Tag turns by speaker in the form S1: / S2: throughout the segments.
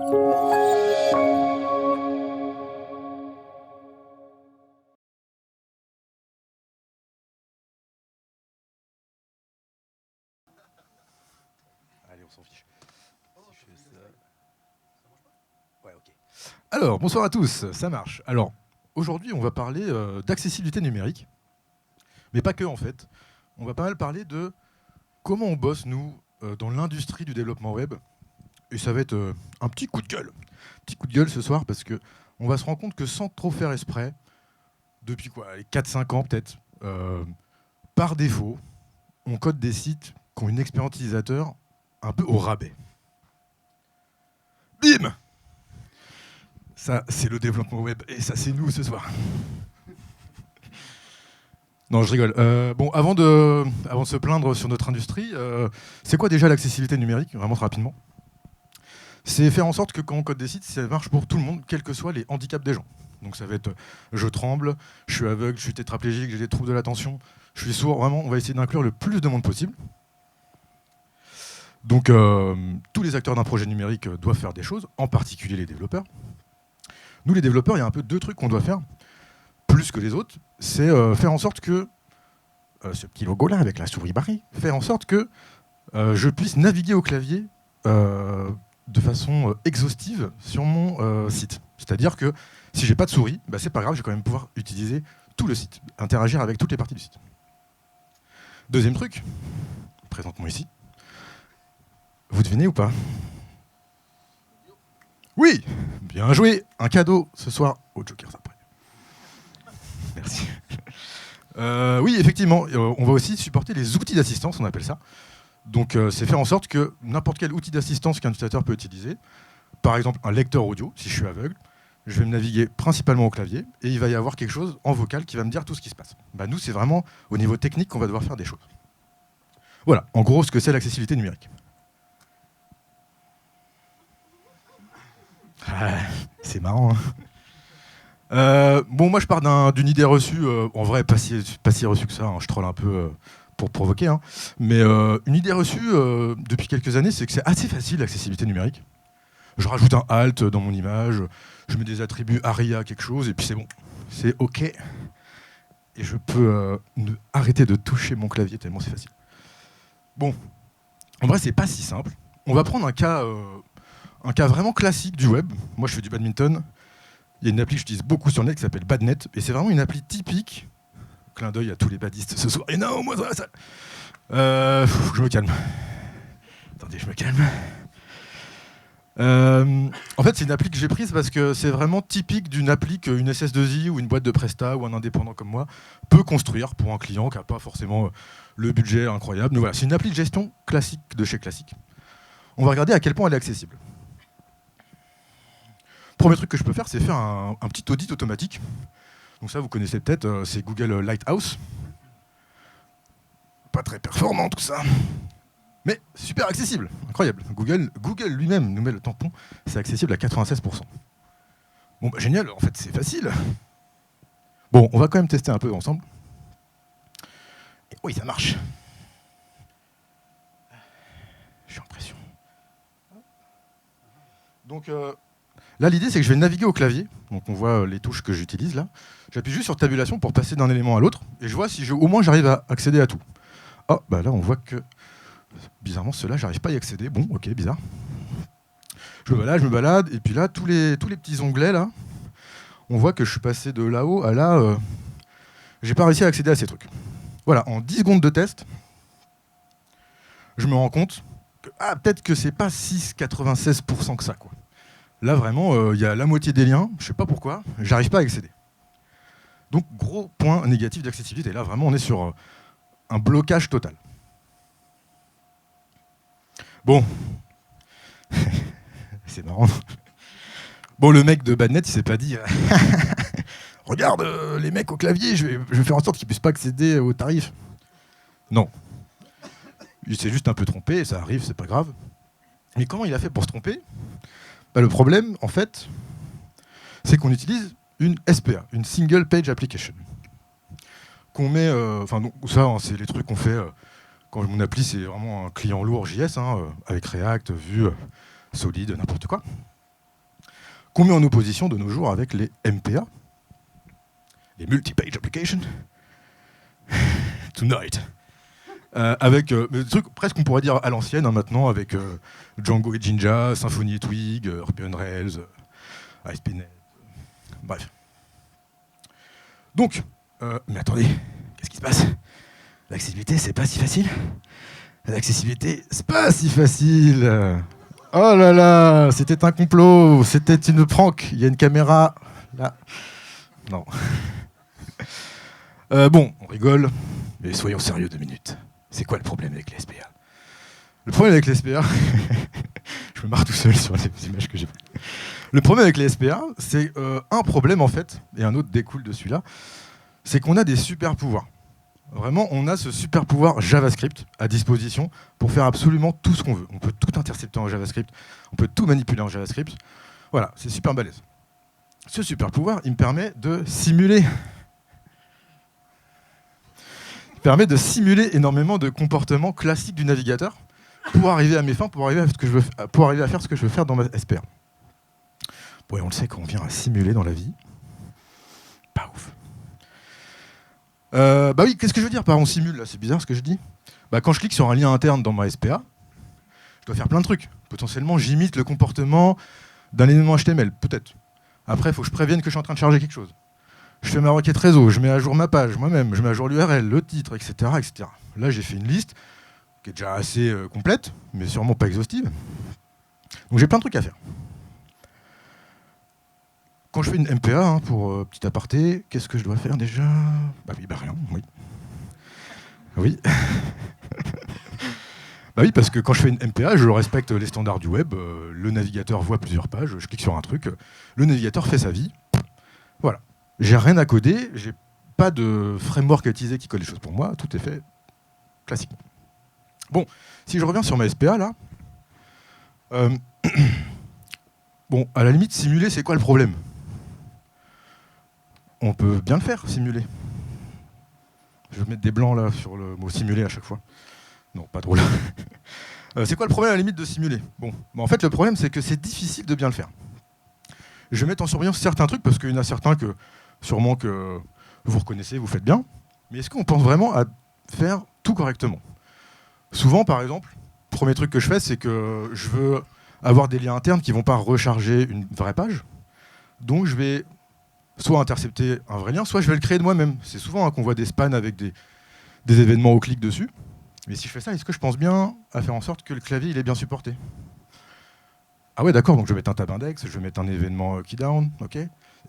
S1: Allez, on s'en fiche. Si je fais ça... Ouais, ok. Alors, bonsoir à tous, ça marche. Alors, aujourd'hui, on va parler d'accessibilité numérique, mais pas que en fait. On va pas mal parler de comment on bosse, nous, dans l'industrie du développement web. Et ça va être un petit coup de gueule. Petit coup de gueule ce soir, parce que on va se rendre compte que sans trop faire exprès, depuis quoi, les 4-5 ans peut-être, par défaut, on code des sites qui ont une expérience utilisateur un peu au rabais. Bim! Ça, c'est le développement web, et ça, c'est nous ce soir. Non, je rigole. Bon, avant de se plaindre sur notre industrie, c'est quoi déjà l'accessibilité numérique, vraiment très rapidement? C'est faire en sorte que quand on code des sites, ça marche pour tout le monde, quels que soient les handicaps des gens. Donc ça va être je tremble, je suis aveugle, je suis tétraplégique, j'ai des troubles de l'attention, je suis sourd. Vraiment, on va essayer d'inclure le plus de monde possible. Donc tous les acteurs d'un projet numérique doivent faire des choses, en particulier les développeurs. Nous, les développeurs, il y a un peu deux trucs qu'on doit faire, plus que les autres. C'est faire en sorte que, ce petit logo-là avec la souris barrée, faire en sorte que je puisse naviguer au clavier de façon exhaustive sur mon site. C'est-à-dire que si j'ai pas de souris, bah, c'est pas grave, je vais quand même pouvoir utiliser tout le site, interagir avec toutes les parties du site. Deuxième truc, présente-moi ici. Vous devinez ou pas? Oui, bien joué, un cadeau ce soir au Joker après. Merci. Oui, effectivement, on va aussi supporter les outils d'assistance, on appelle ça. Donc c'est faire en sorte que n'importe quel outil d'assistance qu'un utilisateur peut utiliser, par exemple un lecteur audio, si je suis aveugle, je vais me naviguer principalement au clavier et il va y avoir quelque chose en vocal qui va me dire tout ce qui se passe. Bah, nous, c'est vraiment au niveau technique qu'on va devoir faire des choses. Voilà, en gros, ce que c'est l'accessibilité numérique. Ah, c'est marrant, hein. Bon, moi, je pars d'une idée reçue, en vrai, pas si reçue que ça, hein, je troll un peu pour provoquer, hein. Mais une idée reçue depuis quelques années, c'est que c'est assez facile l'accessibilité numérique. Je rajoute un alt dans mon image, je mets des attributs ARIA quelque chose, et puis c'est bon. C'est OK. Et je peux arrêter de toucher mon clavier tellement c'est facile. Bon, en vrai, c'est pas si simple. On va prendre un cas vraiment classique du web. Moi, je fais du badminton. Il y a une appli que j'utilise beaucoup sur le net qui s'appelle Badnet, et c'est vraiment une appli typique. Clin d'œil à tous les badistes ce soir. Et non, moi, ça va, ça. Je me calme. Attendez, je me calme. En fait, c'est une appli que j'ai prise parce que c'est vraiment typique d'une appli qu'une SS2I ou une boîte de Presta ou un indépendant comme moi peut construire pour un client qui n'a pas forcément le budget incroyable. Donc voilà, c'est une appli de gestion classique de chez Classique. On va regarder à quel point elle est accessible. Premier truc que je peux faire, c'est faire un petit audit automatique. Donc ça, vous connaissez peut-être, c'est Google Lighthouse. Pas très performant tout ça. Mais super accessible, incroyable. Google lui-même nous met le tampon, c'est accessible à 96%. Bon, bah, génial, en fait, c'est facile. Bon, on va quand même tester un peu ensemble. Et oui, ça marche. Je suis en pression. Donc là, l'idée, c'est que je vais naviguer au clavier. Donc on voit les touches que j'utilise là. J'appuie juste sur tabulation pour passer d'un élément à l'autre. Et je vois si au moins j'arrive à accéder à tout. Oh, bah là, on voit que bizarrement, ceux-là, j'arrive pas à y accéder. Bon, ok, bizarre. Je me balade, et puis là, tous les petits onglets, là, on voit que je suis passé de là-haut à là. J'ai pas réussi à accéder à ces trucs. Voilà, en 10 secondes de test, je me rends compte que peut-être que c'est pas 6,96% que ça, quoi. Là, vraiment, il y a la moitié des liens, je sais pas pourquoi, j'arrive pas à accéder. Donc, gros point négatif d'accessibilité. Là, vraiment, on est sur un blocage total. Bon, c'est marrant. Bon, le mec de Badnet, il s'est pas dit regarde, les mecs au clavier, je vais faire en sorte qu'ils puissent pas accéder aux tarifs. Non. Il s'est juste un peu trompé, et ça arrive, c'est pas grave. Mais comment il a fait pour se tromper? Bah, le problème, en fait, c'est qu'on utilise une SPA, une Single Page Application. Qu'on met, ça, hein, c'est les trucs qu'on fait quand mon appli, c'est vraiment un client lourd JS, hein, avec React, Vue, Solid, n'importe quoi. qu'on met en opposition de nos jours avec les MPA, les Multi-Page Applications. Tonight. Avec des trucs presque on pourrait dire à l'ancienne, hein, maintenant, avec Django et Jinja, Symfony et Twig, Ruby on Rails, ASP.NET, bref. Donc, mais attendez, qu'est-ce qui se passe? L'accessibilité, c'est pas si facile. L'accessibilité, c'est pas si facile. Oh là là, c'était un complot, c'était une prank. Il y a une caméra là. Non. Bon, on rigole, mais soyons sérieux 2 minutes. C'est quoi le problème avec les SPA? Le problème avec les SPA, je me marre tout seul sur les images que j'ai prises. Le problème avec les SPA, c'est un problème en fait, et un autre découle de celui-là, c'est qu'on a des super pouvoirs. Vraiment, on a ce super pouvoir JavaScript à disposition pour faire absolument tout ce qu'on veut. On peut tout intercepter en JavaScript, on peut tout manipuler en JavaScript. Voilà, c'est super balèze. Ce super pouvoir, il me permet de simuler. Il permet de simuler énormément de comportements classiques du navigateur pour arriver à mes fins, pour arriver à faire ce que je veux faire dans ma SPA. Bon, et on le sait, quand on vient à simuler dans la vie, pas ouf. Bah oui, qu'est-ce que je veux dire par on simule là? C'est bizarre ce que je dis. Bah, quand je clique sur un lien interne dans ma SPA, je dois faire plein de trucs. Potentiellement, j'imite le comportement d'un élément HTML, peut-être. Après, il faut que je prévienne que je suis en train de charger quelque chose. Je fais ma requête réseau, je mets à jour ma page moi-même, je mets à jour l'URL, le titre, etc., etc. Là, j'ai fait une liste qui est déjà assez complète, mais sûrement pas exhaustive. Donc j'ai plein de trucs à faire. Quand je fais une MPA, hein, pour petit aparté, qu'est-ce que je dois faire déjà? Bah oui, bah rien, oui. Oui. Bah oui, parce que quand je fais une MPA, je respecte les standards du web, le navigateur voit plusieurs pages, je clique sur un truc, le navigateur fait sa vie. Voilà. J'ai rien à coder, j'ai pas de framework à utiliser qui code les choses pour moi, tout est fait classiquement. Bon, si je reviens sur ma SPA là, bon, à la limite, simuler, c'est quoi le problème? On peut bien le faire, simuler. Je vais mettre des blancs là sur le mot simuler à chaque fois. Non, pas drôle. C'est quoi le problème à la limite de simuler? Bon, en fait, le problème, c'est que c'est difficile de bien le faire. Je vais mettre en surveillance certains trucs, parce qu'il y en a certains que, sûrement que vous reconnaissez, vous faites bien. Mais est-ce qu'on pense vraiment à faire tout correctement? Souvent, par exemple, le premier truc que je fais, c'est que je veux avoir des liens internes qui ne vont pas recharger une vraie page. Donc, je vais soit intercepter un vrai lien, soit je vais le créer de moi-même. C'est souvent qu'on voit des spans avec des événements au clic dessus. Mais si je fais ça, est-ce que je pense bien à faire en sorte que le clavier il est bien supporté? Ah ouais, d'accord, donc je vais mettre un tab index, je vais mettre un événement keydown, ok.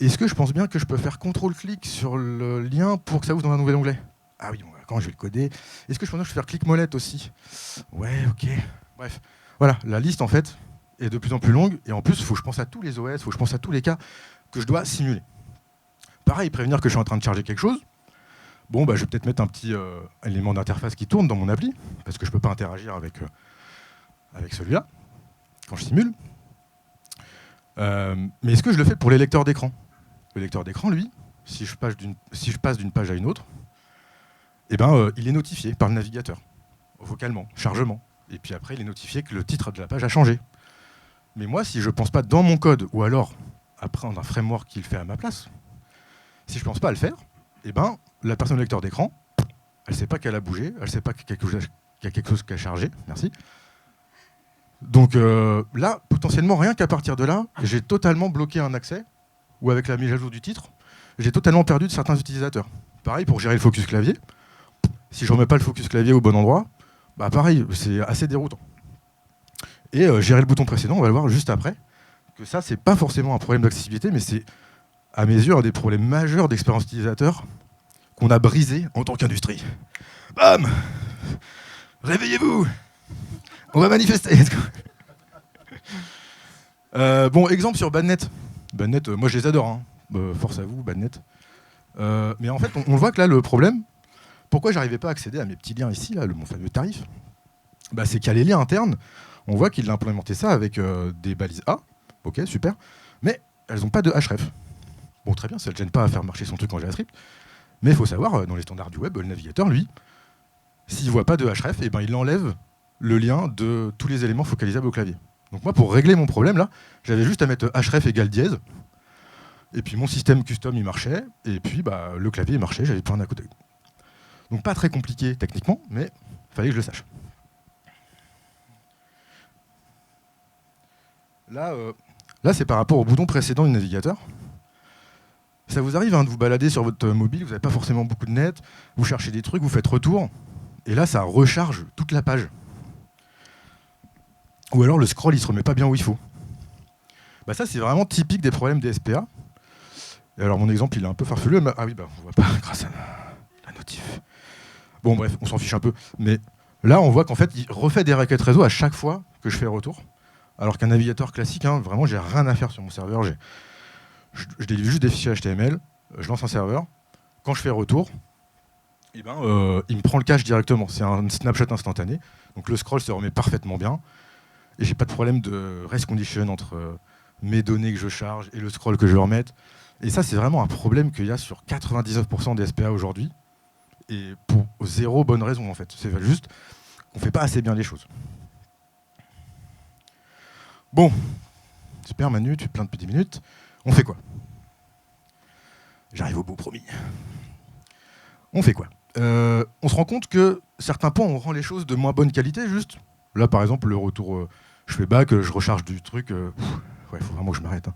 S1: Est-ce que je pense bien que je peux faire CTRL-clic sur le lien pour que ça ouvre dans un nouvel onglet? Ah oui, bon, quand je vais le coder. Est-ce que je pense bien que je vais faire clic-molette aussi? Ouais, ok. Bref, voilà, la liste en fait est de plus en plus longue, et en plus, il faut que je pense à tous les OS, il faut que je pense à tous les cas que je dois simuler. Pareil, prévenir que je suis en train de charger quelque chose. Bon, bah, je vais peut-être mettre un petit élément d'interface qui tourne dans mon appli, parce que je ne peux pas interagir avec celui-là, quand je simule. Mais est-ce que je le fais pour les lecteurs d'écran? Le lecteur d'écran, lui, si je passe d'une page à une autre, eh ben, il est notifié par le navigateur, vocalement, chargement. Et puis après, il est notifié que le titre de la page a changé. Mais moi, si je ne pense pas dans mon code, ou alors après on a un framework qui le fait à ma place, si je ne pense pas à le faire, eh ben, la personne au lecteur d'écran, elle ne sait pas qu'elle a bougé, elle ne sait pas qu'il y a quelque chose qui a chargé, merci. Donc là, potentiellement, rien qu'à partir de là, j'ai totalement bloqué un accès, ou avec la mise à jour du titre, j'ai totalement perdu de certains utilisateurs. Pareil pour gérer le focus clavier, si je ne remets pas le focus clavier au bon endroit, bah pareil, c'est assez déroutant. Et gérer le bouton précédent, on va le voir juste après, que ça, c'est pas forcément un problème d'accessibilité, mais c'est, à mes yeux, un des problèmes majeurs d'expérience utilisateur qu'on a brisé en tant qu'industrie. Bam! Réveillez-vous! On va manifester. Bon, exemple sur Badnet. Badnet, moi je les adore, hein. Force à vous, Badnet. Mais en fait, on voit que là, le problème, pourquoi j'arrivais pas à accéder à mes petits liens ici, là, mon fameux tarif, bah, c'est qu'il y a les liens internes, on voit qu'il a implémenté ça avec des balises A, ok, super, mais elles n'ont pas de href. Bon, très bien, ça ne le gêne pas à faire marcher son truc en JavaScript, mais il faut savoir, dans les standards du web, le navigateur, lui, s'il ne voit pas de href, eh ben, il enlève le lien de tous les éléments focalisables au clavier. Donc moi, pour régler mon problème, là, j'avais juste à mettre href égale dièse, et puis mon système custom, il marchait, et puis le clavier, il marchait, j'avais plus rien à côté. Donc pas très compliqué techniquement, mais il fallait que je le sache. Là c'est par rapport au bouton précédent du navigateur. Ça vous arrive de vous balader sur votre mobile, vous n'avez pas forcément beaucoup de net, vous cherchez des trucs, vous faites retour, et là ça recharge toute la page. Ou alors le scroll il se remet pas bien où il faut. Ça c'est vraiment typique des problèmes des SPA. Et alors mon exemple il est un peu farfelu, mais ah oui on voit pas grâce à la notif. Bon bref, on s'en fiche un peu. Mais là on voit qu'en fait il refait des requêtes réseau à chaque fois que je fais retour. Alors qu'un navigateur classique, vraiment j'ai rien à faire sur mon serveur. Je délivre juste des fichiers HTML, je lance un serveur. Quand je fais retour, il me prend le cache directement. C'est un snapshot instantané. Donc le scroll se remet parfaitement bien. Et j'ai pas de problème de race condition entre mes données que je charge et le scroll que je vais remettre. Et ça, c'est vraiment un problème qu'il y a sur 99% des SPA aujourd'hui. Et pour zéro bonne raison, en fait. C'est juste qu'on fait pas assez bien les choses. Bon, super Manu, tu plains depuis 10 minutes. On fait quoi? J'arrive au bout, promis. On fait quoi? On se rend compte que certains points, on rend les choses de moins bonne qualité, juste. Là, par exemple, le retour, je fais back, je recharge du truc. Ouais, il faut vraiment que je m'arrête.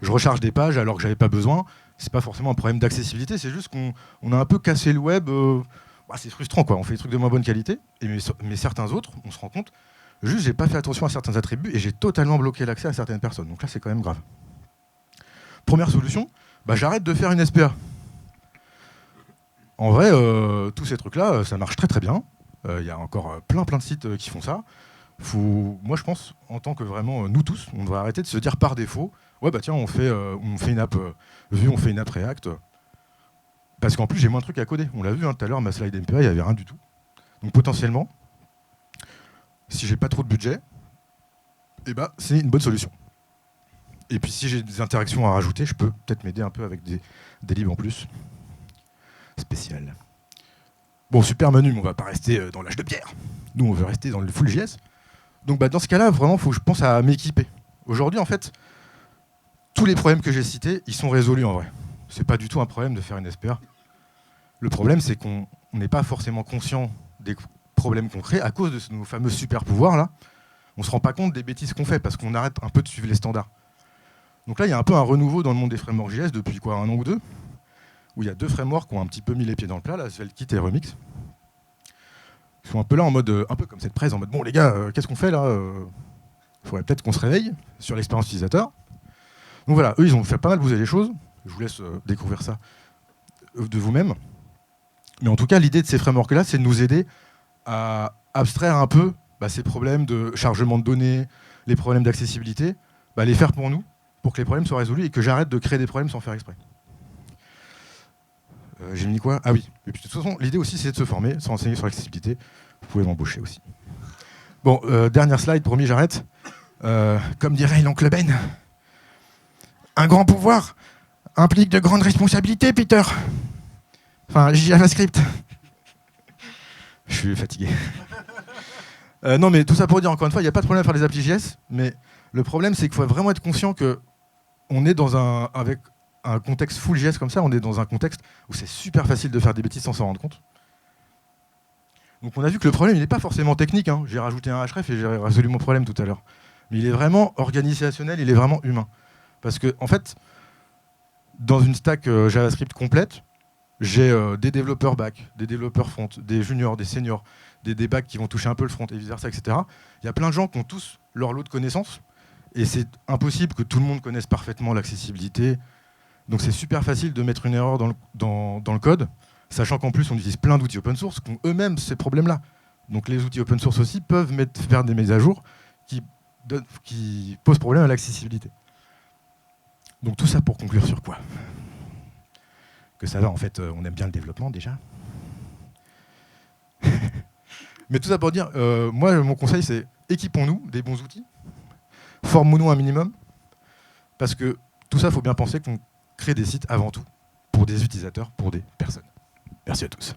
S1: Je recharge des pages alors que j'avais pas besoin. C'est pas forcément un problème d'accessibilité, c'est juste qu'on a un peu cassé le web. C'est frustrant, quoi. On fait des trucs de moins bonne qualité. Mais certains autres, on se rend compte, juste j'ai pas fait attention à certains attributs et j'ai totalement bloqué l'accès à certaines personnes. Donc là, c'est quand même grave. Première solution, j'arrête de faire une SPA. En vrai, tous ces trucs-là, ça marche très très bien. Il y a encore plein de sites qui font ça. Moi, je pense, en tant que vraiment nous tous, on devrait arrêter de se dire par défaut, ouais tiens, on fait une app Vue, on fait une app React. Parce qu'en plus, j'ai moins de trucs à coder. On l'a vu tout à l'heure, ma slide MPA, il n'y avait rien du tout. Donc potentiellement, si j'ai pas trop de budget, c'est une bonne solution. Et puis si j'ai des interactions à rajouter, je peux peut-être m'aider un peu avec des libres en plus. Spécial. Bon, super Manu, mais on va pas rester dans l'âge de pierre. Nous, on veut rester dans le full JS. Donc dans ce cas-là, vraiment, il faut que je pense à m'équiper. Aujourd'hui, en fait, tous les problèmes que j'ai cités, ils sont résolus en vrai. C'est pas du tout un problème de faire une SPA. Le problème, c'est qu'on n'est pas forcément conscient des problèmes qu'on crée à cause de nos fameux super pouvoirs là. On se rend pas compte des bêtises qu'on fait parce qu'on arrête un peu de suivre les standards. Donc là, il y a un peu un renouveau dans le monde des frameworks JS depuis un an ou deux, où il y a 2 frameworks qui ont un petit peu mis les pieds dans le plat, là, SvelteKit et Remix. Ils sont un peu là en mode, un peu comme cette presse, en mode, bon les gars, qu'est-ce qu'on fait là? Il faudrait peut-être qu'on se réveille sur l'expérience utilisateur. Donc voilà, eux, ils ont fait pas mal bouger les choses. Je vous laisse découvrir ça de vous-même. Mais en tout cas, l'idée de ces frameworks-là, c'est de nous aider à abstraire un peu ces problèmes de chargement de données, les problèmes d'accessibilité, les faire pour nous, pour que les problèmes soient résolus et que j'arrête de créer des problèmes sans faire exprès. J'ai mis quoi? Ah oui. Et puis de toute façon, l'idée aussi, c'est de se former, se renseigner sur l'accessibilité. Vous pouvez m'embaucher aussi. Bon, dernière slide, promis, j'arrête. Comme dirait l'oncle Ben, un grand pouvoir implique de grandes responsabilités, Peter. Enfin, JavaScript. Je suis fatigué. Non, mais tout ça pour dire, encore une fois, il n'y a pas de problème à faire des applis JS, mais le problème, c'est qu'il faut vraiment être conscient qu'on est avec un contexte full JS comme ça, on est dans un contexte où c'est super facile de faire des bêtises sans s'en rendre compte. Donc on a vu que le problème, il n'est pas forcément technique. J'ai rajouté un href et j'ai résolu mon problème tout à l'heure. Mais il est vraiment organisationnel, il est vraiment humain. Parce que, en fait, dans une stack JavaScript complète, j'ai des développeurs back, des développeurs front, des juniors, des seniors, des backs qui vont toucher un peu le front et vice-versa, etc. Il y a plein de gens qui ont tous leur lot de connaissances. Et c'est impossible que tout le monde connaisse parfaitement l'accessibilité. Donc c'est super facile de mettre une erreur dans le code, sachant qu'en plus on utilise plein d'outils open source qui ont eux-mêmes ces problèmes-là. Donc les outils open source aussi peuvent faire des mises à jour qui posent problème à l'accessibilité. Donc tout ça pour conclure sur quoi? Que ça va, en fait, on aime bien le développement déjà. Mais tout ça pour dire, moi mon conseil c'est équipons-nous des bons outils, formons-nous un minimum, parce que tout ça, il faut bien penser qu'on crée des sites avant tout pour des utilisateurs, pour des personnes. Merci à tous.